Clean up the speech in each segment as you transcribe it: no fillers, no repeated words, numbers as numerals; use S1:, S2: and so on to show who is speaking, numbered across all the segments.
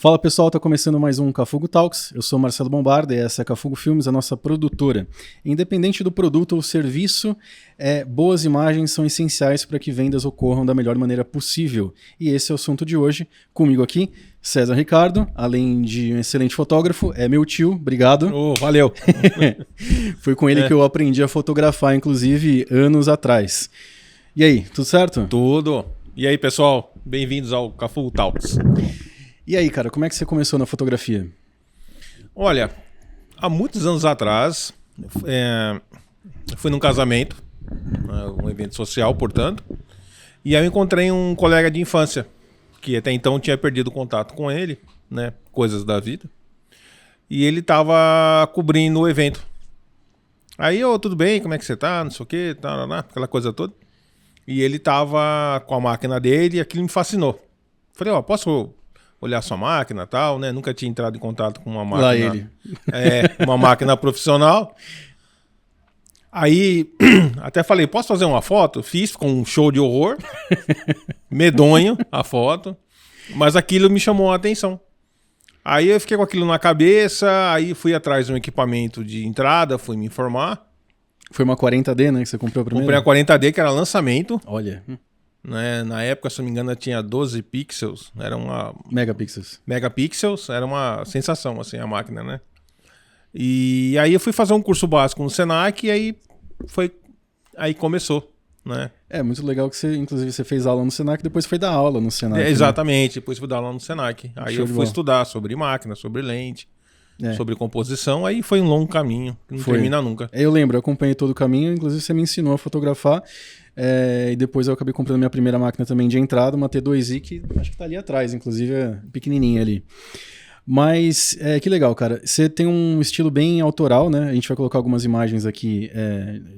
S1: Fala pessoal, tá começando mais um Cafugo Talks. Eu sou Marcelo Bombarda e essa é a Cafugo Filmes, a nossa produtora. Independente do produto ou serviço, boas imagens são essenciais para que vendas ocorram da melhor maneira possível. E esse é o assunto de hoje. Comigo aqui, César Ricardo, além de um excelente fotógrafo, é meu tio, obrigado.
S2: Valeu.
S1: Foi com ele que eu aprendi a fotografar, inclusive, anos atrás. E aí, tudo certo?
S2: Tudo. E aí, pessoal, bem-vindos ao Cafugo Talks.
S1: E aí, cara, como é que você começou na fotografia?
S2: Olha, há muitos anos atrás, fui num casamento, um evento social, portanto, e aí eu encontrei um colega de infância, que até então eu tinha perdido o contato com ele, né, coisas da vida, e ele estava cobrindo o evento. Aí tudo bem, como é que você tá, não sei o que, aquela coisa toda. E ele estava com a máquina dele e aquilo me fascinou. Falei, posso olhar sua máquina e tal, né? Nunca tinha entrado em contato com uma máquina.
S1: Lá ele.
S2: Uma máquina profissional. Aí, até falei, posso fazer uma foto? Fiz com um show de horror. Medonho a foto. Mas aquilo me chamou a atenção. Aí eu fiquei com aquilo na cabeça, aí fui atrás de um equipamento de entrada, fui me informar.
S1: Foi uma 40D, né, que você comprou primeiro?
S2: Comprei a 40D, que era lançamento.
S1: Olha.
S2: Né? Na época, se não me engano, tinha 12 pixels. Era uma... Megapixels. Era uma sensação, assim, a máquina, né? E aí eu fui fazer um curso básico no Senac e aí começou, né?
S1: É muito legal que você, inclusive, você fez aula no Senac e depois foi dar aula no Senac.
S2: Exatamente, depois fui dar aula no Senac. Aí
S1: Show
S2: eu fui estudar sobre máquina, sobre lente, sobre composição. Aí foi um longo caminho, que não termina nunca.
S1: Eu lembro, eu acompanhei todo o caminho, inclusive você me ensinou a fotografar. E depois eu acabei comprando minha primeira máquina também de entrada, uma T2i, que acho que tá ali atrás, inclusive é pequenininha ali. Mas que legal, cara. Você tem um estilo bem autoral, né? A gente vai colocar algumas imagens aqui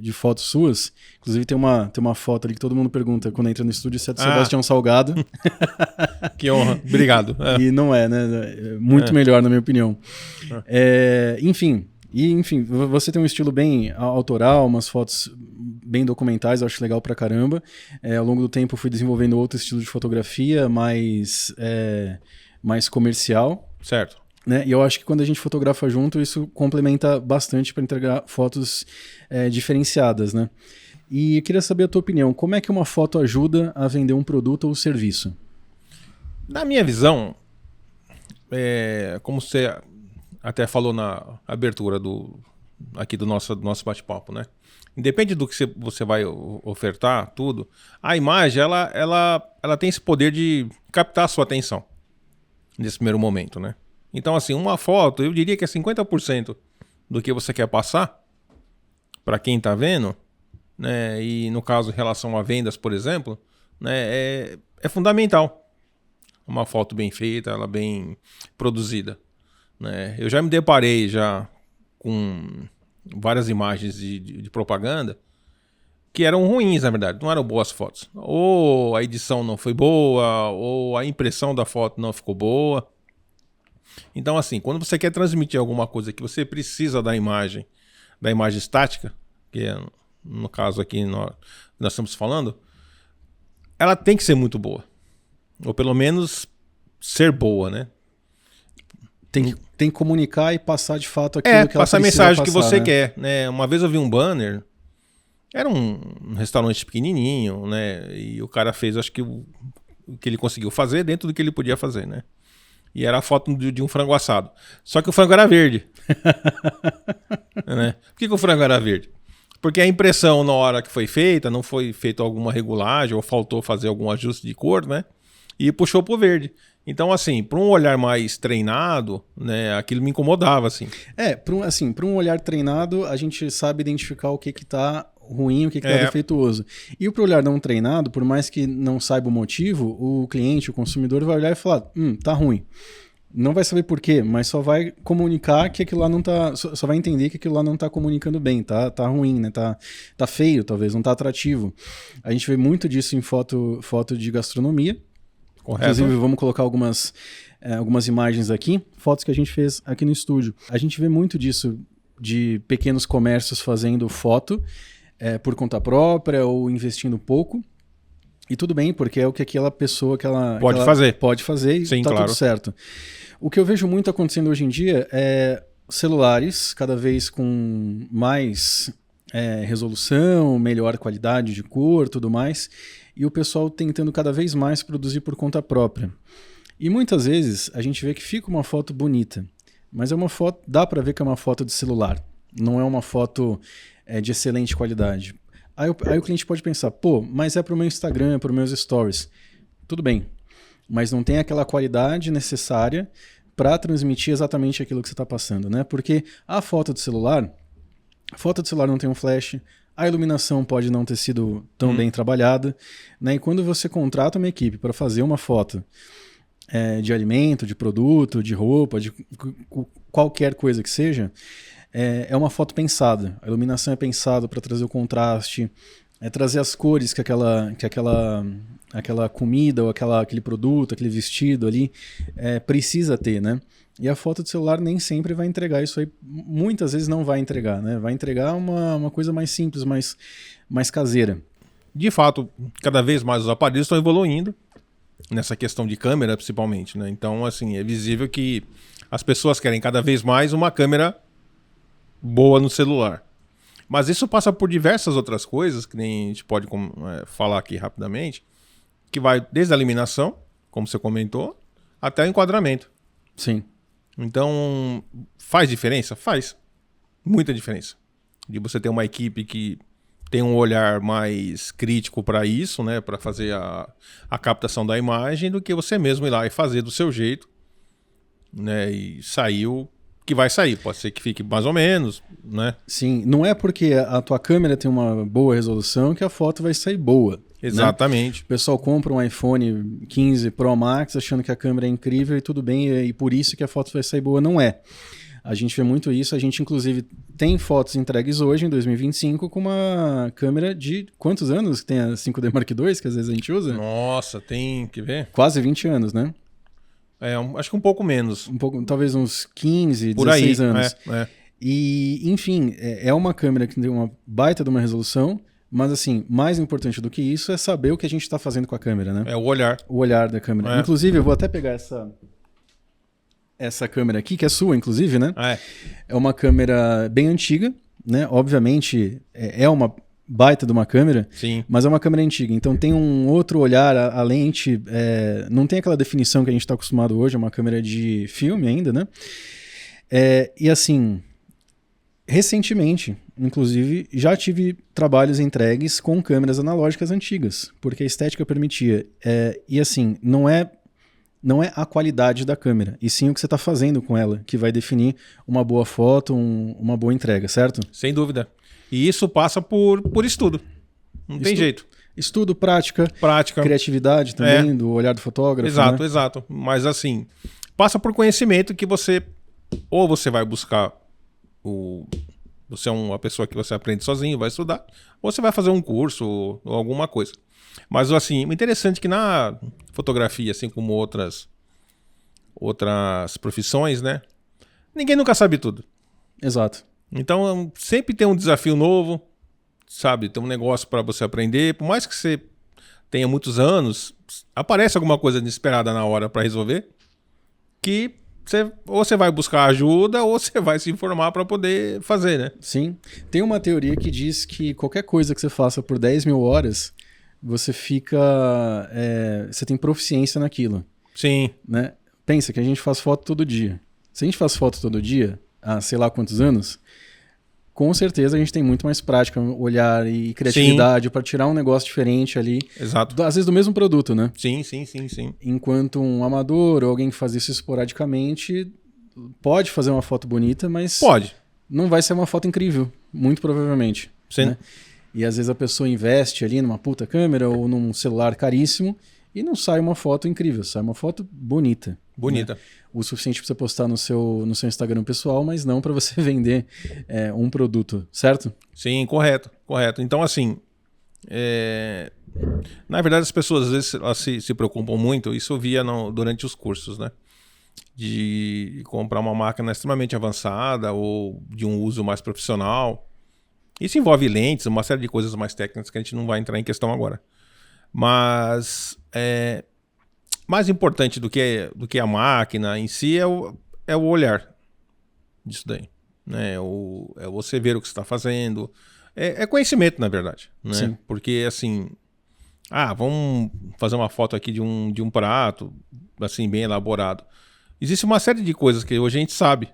S1: de fotos suas. Inclusive tem uma foto ali que todo mundo pergunta quando entra no estúdio se é do Sebastião Salgado.
S2: Que honra. Obrigado.
S1: E não é, né? Muito melhor, na minha opinião. Enfim, você tem um estilo bem autoral, umas fotos bem documentais, eu acho legal pra caramba. Ao longo do tempo eu fui desenvolvendo outro estilo de fotografia, mais comercial.
S2: Certo.
S1: Né? E eu acho que quando a gente fotografa junto, isso complementa bastante para entregar fotos diferenciadas, né? E eu queria saber a tua opinião, como é que uma foto ajuda a vender um produto ou serviço?
S2: Na minha visão, como você até falou na abertura aqui do nosso bate-papo, né? Independe do que você vai ofertar, tudo, a imagem, ela tem esse poder de captar a sua atenção nesse primeiro momento, né? Então, assim, uma foto, eu diria que é 50% do que você quer passar para quem tá vendo, né? E no caso, em relação a vendas, por exemplo, né? É fundamental. Uma foto bem feita, ela bem produzida, né? Eu já me deparei com várias imagens de propaganda que eram ruins, na verdade, não eram boas fotos. Ou a edição não foi boa, ou a impressão da foto não ficou boa. Então, assim, quando você quer transmitir alguma coisa que você precisa da imagem estática, que é, no caso aqui nós estamos falando, ela tem que ser muito boa. Ou pelo menos ser boa, né?
S1: Tem que comunicar e passar de fato aquilo que ela
S2: passar a
S1: precisa
S2: mensagem
S1: passar,
S2: que você
S1: né?
S2: quer, né? Uma vez eu vi um banner, era um restaurante pequenininho, né? E o cara fez, acho que o que ele conseguiu fazer dentro do que ele podia fazer, né? E era a foto de um frango assado. Só que o frango era verde. Né? Por que o frango era verde? Porque a impressão na hora que foi feita, não foi feita alguma regulagem ou faltou fazer algum ajuste de cor, né? E puxou pro verde. Então, assim, para um olhar mais treinado, né, aquilo me incomodava, assim.
S1: Para um olhar treinado, a gente sabe identificar o que tá ruim, o que tá defeituoso. E pro olhar não treinado, por mais que não saiba o motivo, o cliente, o consumidor vai olhar e falar, tá ruim. Não vai saber por quê, mas só vai comunicar que aquilo lá não tá... Só vai entender que aquilo lá não tá comunicando bem, tá ruim, né? Tá feio, talvez, não tá atrativo. A gente vê muito disso em foto de gastronomia.
S2: Correto.
S1: Inclusive, vamos colocar algumas imagens aqui, fotos que a gente fez aqui no estúdio. A gente vê muito disso de pequenos comércios fazendo foto por conta própria ou investindo pouco. E tudo bem, porque é o que aquela pessoa
S2: pode fazer
S1: e
S2: sim,
S1: tá
S2: claro.
S1: Tudo certo. O que eu vejo muito acontecendo hoje em dia é celulares cada vez com mais resolução, melhor qualidade de cor, tudo mais, e o pessoal tentando cada vez mais produzir por conta própria. E muitas vezes a gente vê que fica uma foto bonita, mas é uma foto, dá para ver que é uma foto de celular, não é uma foto de excelente qualidade. Aí o cliente pode pensar, pô, mas é para o meu Instagram, é para os meus stories. Tudo bem, mas não tem aquela qualidade necessária para transmitir exatamente aquilo que você está passando, né? Porque a foto do celular não tem um flash, a iluminação pode não ter sido tão bem trabalhada, né? E quando você contrata uma equipe para fazer uma foto de alimento, de produto, de roupa, de qualquer coisa que seja, é uma foto pensada. A iluminação é pensada para trazer o contraste, trazer as cores que aquela comida ou aquele produto, aquele vestido ali precisa ter, né? E a foto de celular nem sempre vai entregar isso aí. Muitas vezes não vai entregar, né? Vai entregar uma coisa mais simples, mais caseira.
S2: De fato, cada vez mais os aparelhos estão evoluindo nessa questão de câmera, principalmente, né? Então, assim, é visível que as pessoas querem cada vez mais uma câmera boa no celular. Mas isso passa por diversas outras coisas, que nem a gente pode falar aqui rapidamente, que vai desde a iluminação, como você comentou, até o enquadramento.
S1: Sim.
S2: Então, faz diferença? Faz. Muita diferença. De você ter uma equipe que tem um olhar mais crítico para isso, né, para fazer a captação da imagem, do que você mesmo ir lá e fazer do seu jeito, né, e saiu que vai sair. Pode ser que fique mais ou menos, né?
S1: Sim, não é porque a tua câmera tem uma boa resolução que a foto vai sair boa.
S2: Exatamente.
S1: Né? O pessoal compra um iPhone 15 Pro Max achando que a câmera é incrível e tudo bem, e por isso que a foto vai sair boa. Não é. A gente vê muito isso. A gente, inclusive, tem fotos entregues hoje, em 2025, com uma câmera de quantos anos que tem a 5D Mark II, que às vezes a gente usa?
S2: Nossa, tem que ver.
S1: Quase 20 anos, né?
S2: Acho que um pouco menos.
S1: Talvez uns 15,
S2: por
S1: 16
S2: aí,
S1: anos. E, enfim, é uma câmera que tem uma baita de uma resolução, mas, assim, mais importante do que isso é saber o que a gente está fazendo com a câmera, né?
S2: É o olhar.
S1: O olhar da câmera. Inclusive, eu vou até pegar essa câmera aqui, que é sua, inclusive, né? É uma câmera bem antiga, né? Obviamente, é uma baita de uma câmera,
S2: sim,
S1: mas é uma câmera antiga. Então tem um outro olhar, a lente não tem aquela definição que a gente está acostumado hoje, é uma câmera de filme ainda, né? E assim, recentemente, inclusive, já tive trabalhos entregues com câmeras analógicas antigas, porque a estética permitia. E assim, não é a qualidade da câmera, e sim o que você está fazendo com ela, que vai definir uma boa foto, uma boa entrega, certo?
S2: Sem dúvida. E isso passa por estudo. Não tem jeito.
S1: Estudo, prática, criatividade também, do olhar do fotógrafo.
S2: Exato,
S1: né?
S2: Exato. Mas assim, passa por conhecimento que você vai buscar você é uma pessoa que você aprende sozinho, vai estudar, ou você vai fazer um curso ou alguma coisa. Mas assim, interessante que na fotografia, assim como outras profissões, né? Ninguém nunca sabe tudo.
S1: Exato.
S2: Então, sempre tem um desafio novo, sabe? Tem um negócio para você aprender. Por mais que você tenha muitos anos, aparece alguma coisa inesperada na hora para resolver, que ou você vai buscar ajuda ou você vai se informar para poder fazer, né?
S1: Sim. Tem uma teoria que diz que qualquer coisa que você faça por 10.000 horas, você você tem proficiência naquilo.
S2: Sim.
S1: Né? Pensa que a gente faz foto todo dia. Se a gente faz foto todo dia, há sei lá quantos anos, com certeza a gente tem muito mais prática, olhar e criatividade para tirar um negócio diferente ali.
S2: Exato.
S1: Às vezes do mesmo produto, né?
S2: Sim.
S1: Enquanto um amador ou alguém que faz isso esporadicamente pode fazer uma foto bonita, mas não vai ser uma foto incrível, muito provavelmente.
S2: Sim.
S1: Né? E às vezes a pessoa investe ali numa puta câmera ou num celular caríssimo e não sai uma foto incrível, sai uma foto bonita.
S2: Bonita.
S1: Né? O suficiente para você postar no seu Instagram pessoal, mas não para você vender um produto, certo?
S2: Sim, correto. Então, assim, na verdade as pessoas às vezes elas se preocupam muito, isso eu via durante os cursos, né? De comprar uma máquina extremamente avançada ou de um uso mais profissional. Isso envolve lentes, uma série de coisas mais técnicas que a gente não vai entrar em questão agora. Mas mais importante do que a máquina em si é o olhar disso daí. Né? É você ver o que você está fazendo. É conhecimento, na verdade. Né?
S1: Sim.
S2: Porque, assim... vamos fazer uma foto aqui de um prato, assim, bem elaborado. Existe uma série de coisas que hoje a gente sabe.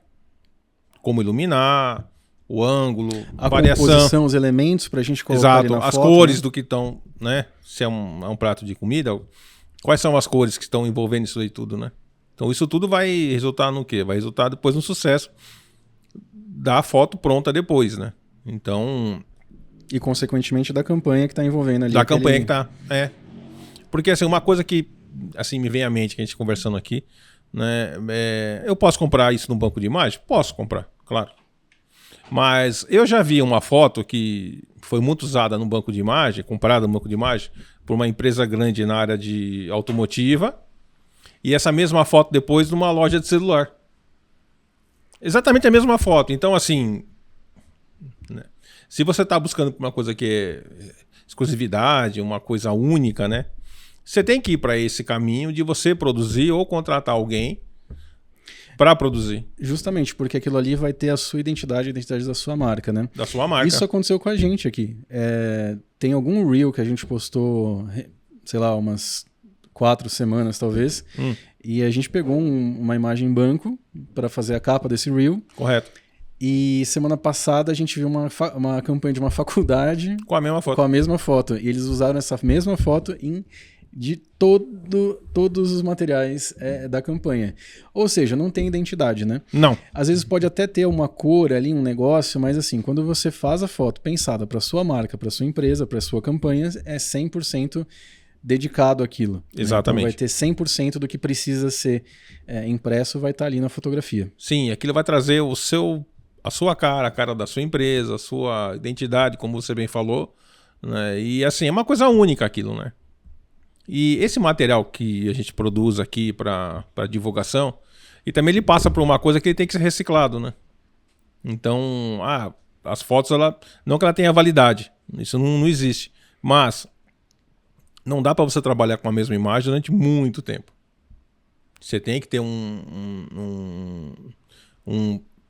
S2: Como iluminar, o ângulo,
S1: a
S2: variação.
S1: Composição, os elementos para a gente colocar ali na
S2: as
S1: foto,
S2: cores,
S1: né?
S2: do que estão, né? Se é um prato de comida, quais são as cores que estão envolvendo isso aí tudo, né? Então isso tudo vai resultar no quê? Vai resultar depois no sucesso da foto pronta depois, né? Então...
S1: E consequentemente da campanha que está envolvendo ali.
S2: Campanha que tá, Porque assim, uma coisa que assim me vem à mente, que a gente conversando aqui, né? Eu posso comprar isso no banco de imagem? Posso comprar, claro. Mas eu já vi uma foto que foi muito usada no banco de imagem, comprada no banco de imagem, por uma empresa grande na área de automotiva, e essa mesma foto depois numa loja de celular. Exatamente a mesma foto. Então, assim, né? Se você está buscando uma coisa que é exclusividade, uma coisa única, né? Você tem que ir para esse caminho de você produzir ou contratar alguém para produzir.
S1: Justamente, porque aquilo ali vai ter a sua identidade, a identidade da sua marca, né?
S2: Da sua marca.
S1: Isso aconteceu com a gente aqui. Tem algum reel que a gente postou, sei lá, umas 4 semanas talvez, e a gente pegou uma imagem em banco para fazer a capa desse reel.
S2: Correto.
S1: E semana passada a gente viu uma campanha de uma faculdade
S2: com a mesma foto.
S1: Com a mesma foto. E eles usaram essa mesma foto de todos os materiais da campanha. Ou seja, não tem identidade, né?
S2: Não.
S1: Às vezes pode até ter uma cor ali, um negócio, mas assim, quando você faz a foto pensada para sua marca, para sua empresa, para sua campanha, é 100% dedicado àquilo.
S2: Exatamente.
S1: Né? Então vai ter 100% do que precisa ser impresso, vai estar ali na fotografia.
S2: Sim, aquilo vai trazer a sua cara, a cara da sua empresa, a sua identidade, como você bem falou, né? E assim, é uma coisa única aquilo, né? E esse material que a gente produz aqui para divulgação, e também ele passa por uma coisa que ele tem que ser reciclado, né? Então, as fotos, não que ela tenha validade, isso não existe, mas não dá para você trabalhar com a mesma imagem durante muito tempo. Você tem que ter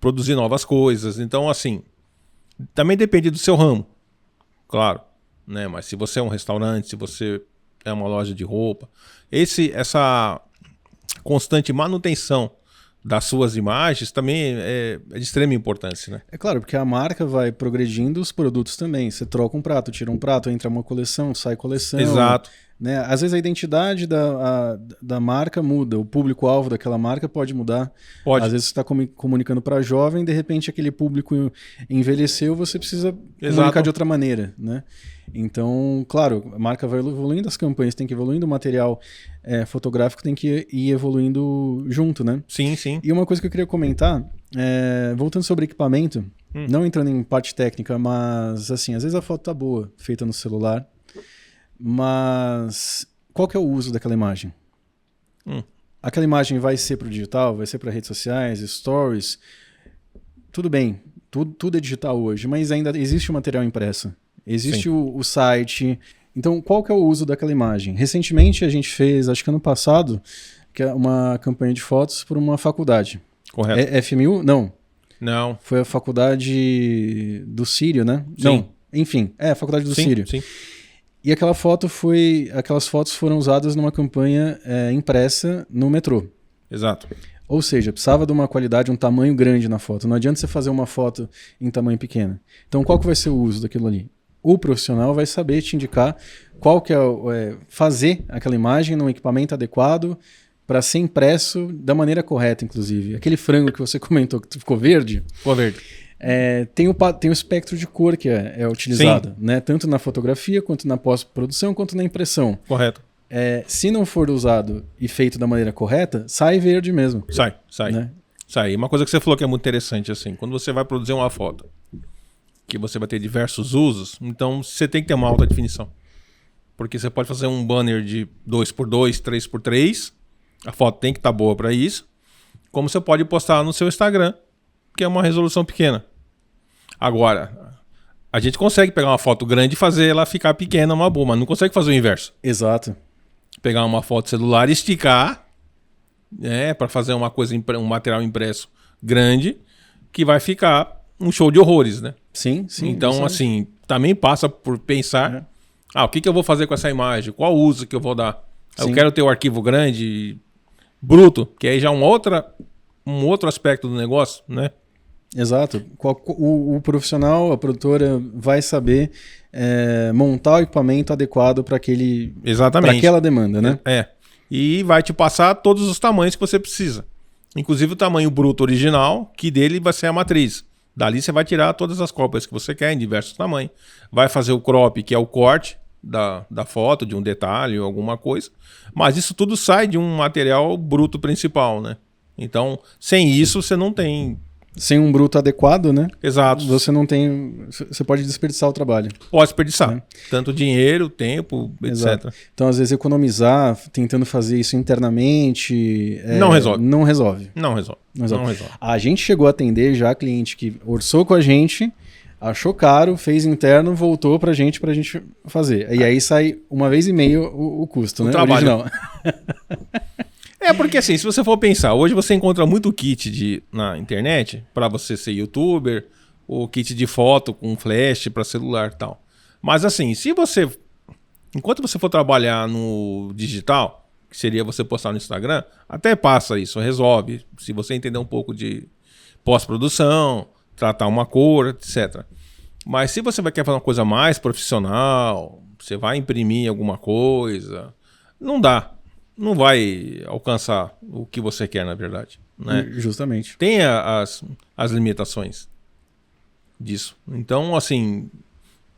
S2: produzir novas coisas. Então, assim, também depende do seu ramo, claro, né? Mas se você é um restaurante, se você é uma loja de roupa, essa constante manutenção das suas imagens também é de extrema importância, né?
S1: É claro, porque a marca vai progredindo, os produtos também. Você troca um prato, tira um prato, entra uma coleção, sai coleção.
S2: Exato.
S1: Né? Às vezes a identidade da marca muda, o público-alvo daquela marca pode mudar.
S2: Pode.
S1: Às vezes você está comunicando para jovem, de repente aquele público envelheceu, você precisa comunicar de outra maneira, né? Então, claro, a marca vai evoluindo, as campanhas têm que ir evoluindo, o material fotográfico tem que ir evoluindo junto, né?
S2: Sim, sim.
S1: E uma coisa que eu queria comentar, voltando sobre equipamento, não entrando em parte técnica, mas assim, às vezes a foto tá boa, feita no celular, mas qual que é o uso daquela imagem? Aquela imagem vai ser para o digital, vai ser para redes sociais, stories, tudo bem, tudo é digital hoje, mas ainda existe o material impresso, existe o site. Então, qual que é o uso daquela imagem? Recentemente a gente fez, acho que ano passado, que é uma campanha de fotos por uma faculdade.
S2: Correto.
S1: FMU? Não.
S2: Não.
S1: Foi a faculdade do Sírio, né?
S2: Sim.
S1: Não. Enfim, a faculdade do Sírio.
S2: Sim.
S1: E aquelas fotos foram usadas numa campanha impressa no metrô.
S2: Exato.
S1: Ou seja, precisava de uma qualidade, um tamanho grande na foto. Não adianta você fazer uma foto em tamanho pequeno. Então, qual que vai ser o uso daquilo ali? O profissional vai saber te indicar qual que fazer aquela imagem num equipamento adequado para ser impresso da maneira correta, inclusive. Aquele frango que você comentou que ficou verde.
S2: Ficou verde.
S1: Tem o espectro de cor que é utilizado, né? Tanto na fotografia, quanto na pós-produção, quanto na impressão.
S2: Correto.
S1: Se não for usado e feito da maneira correta, sai verde mesmo.
S2: Sai.
S1: Né?
S2: Sai. Uma coisa que você falou que é muito interessante, assim, quando você vai produzir uma foto, que você vai ter diversos usos, então você tem que ter uma alta definição. Porque você pode fazer um banner de 2x2, 3x3, a foto tem que estar boa para isso, como você pode postar no seu Instagram, que é uma resolução pequena. Agora, a gente consegue pegar uma foto grande e fazer ela ficar pequena, uma boa, mas não consegue fazer o inverso.
S1: Exato.
S2: pegar uma foto celular e esticar, para fazer uma coisa, um material impresso grande, que vai ficar um show de horrores, né?
S1: Sim.
S2: Então, assim, também passa por pensar, o que eu vou fazer com essa imagem? Qual o uso que eu vou dar? Eu quero ter o arquivo grande, bruto, que aí já é um outro aspecto do negócio, né?
S1: Exato. O profissional, a produtora vai saber montar o equipamento adequado para aquela demanda, né?
S2: E vai te passar todos os tamanhos que você precisa. Inclusive o tamanho bruto original, que dele vai ser a matriz. Dali você vai tirar todas as cópias que você quer em diversos tamanhos. Vai fazer o crop, que é o corte da foto, de um detalhe ou alguma coisa. Mas isso tudo sai de um material bruto principal, né? Então, sem isso, você não tem...
S1: Sem um bruto adequado, né?
S2: Exato.
S1: Você não tem... Você pode desperdiçar o trabalho.
S2: Pode desperdiçar. Tanto dinheiro, tempo,
S1: Exato.
S2: etc.
S1: Então, às vezes, economizar, tentando fazer isso internamente...
S2: Não resolve.
S1: Não resolve.
S2: Não resolve.
S1: A gente chegou a atender já cliente que orçou com a gente, achou caro, fez interno, voltou pra gente fazer. E aí sai 1,5 vezes o custo, né?
S2: Trabalho.
S1: Original.
S2: Porque assim, se você for pensar, hoje você encontra muito kit na internet para você ser youtuber, ou kit de foto com flash para celular e tal. Mas assim, enquanto você for trabalhar no digital, que seria você postar no Instagram, até passa isso, resolve. Se você entender um pouco de pós-produção, tratar uma cor, etc. Mas se você quer fazer uma coisa mais profissional, você vai imprimir alguma coisa, não dá. Não vai alcançar o que você quer, na verdade. Né?
S1: Justamente.
S2: Tem as limitações disso. Então, assim,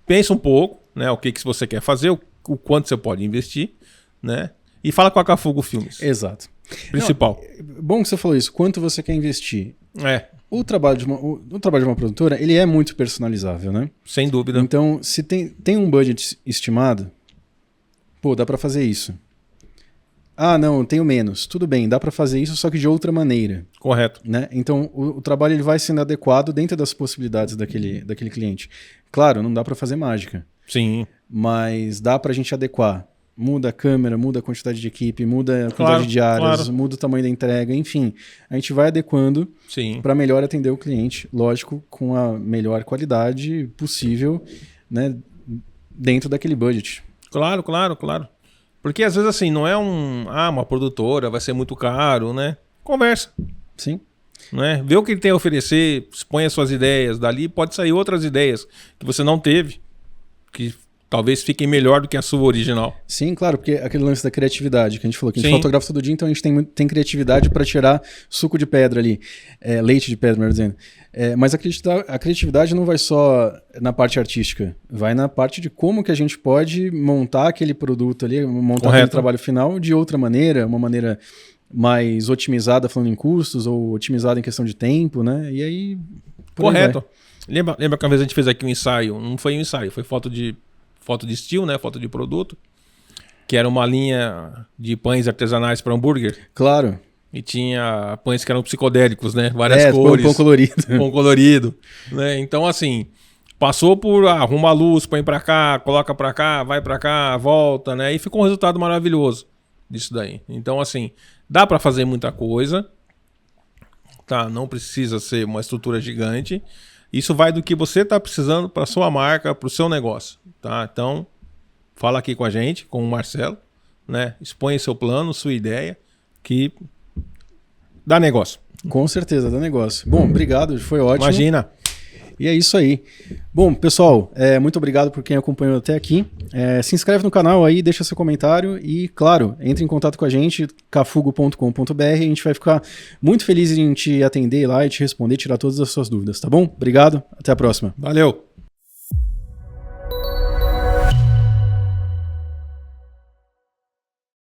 S2: pensa um pouco, né? O que você quer fazer, o quanto você pode investir, né? E fala com a Cafugo Filmes.
S1: Exato.
S2: Principal.
S1: Bom que você falou isso. Quanto você quer investir? O trabalho de uma produtora, ele é muito personalizável, né?
S2: Sem dúvida.
S1: Então, se tem um budget estimado, dá para fazer isso. Não, eu tenho menos. Tudo bem, dá para fazer isso, só que de outra maneira.
S2: Correto.
S1: Né? Então, o trabalho ele vai sendo adequado dentro das possibilidades daquele cliente. Claro, não dá para fazer mágica.
S2: Sim.
S1: Mas dá para a gente adequar. Muda a câmera, muda a quantidade de equipe, muda a quantidade de áreas, muda o tamanho da entrega, enfim. A gente vai adequando para melhor atender o cliente, lógico, com a melhor qualidade possível, né, dentro daquele budget.
S2: Claro. Porque às vezes assim, não é uma produtora, vai ser muito caro, né? Conversa.
S1: Sim.
S2: Né? Vê o que ele tem a oferecer, expõe as suas ideias. Dali pode sair outras ideias que você não teve, que talvez fiquem melhor do que a sua original.
S1: Sim, claro, porque aquele lance da criatividade que a gente falou, que a gente fotografa todo dia, então a gente tem criatividade para tirar suco de pedra ali, leite de pedra, melhor dizendo. Mas a criatividade não vai só na parte artística, vai na parte de como que a gente pode montar aquele produto ali, montar aquele trabalho final de outra maneira, uma maneira mais otimizada falando em custos ou otimizada em questão de tempo, né? E aí...
S2: Correto. Lembra que uma vez a gente fez aqui um ensaio, não foi um ensaio, foi foto de estilo, né? Foto de produto, que era uma linha de pães artesanais para hambúrguer.
S1: Claro.
S2: E tinha pães que eram psicodélicos, né? Várias cores.
S1: Pão colorido.
S2: Pão colorido. Né? Então, assim, passou por arruma a luz, põe para cá, coloca para cá, vai para cá, volta, né? E ficou um resultado maravilhoso disso daí. Então, assim, dá para fazer muita coisa, tá? Não precisa ser uma estrutura gigante. Isso vai do que você está precisando para sua marca, para o seu negócio, tá? Então, fala aqui com a gente, com o Marcelo, né? Expõe seu plano, sua ideia, que dá negócio.
S1: Com certeza, dá negócio. Bom, obrigado, foi ótimo.
S2: Imagina.
S1: E é isso aí. Bom, pessoal, muito obrigado por quem acompanhou até aqui. Se inscreve no canal aí, deixa seu comentário e, claro, entre em contato com a gente, cafugo.com.br. A gente vai ficar muito feliz em te atender lá e te responder, tirar todas as suas dúvidas, tá bom? Obrigado, até a próxima.
S2: Valeu!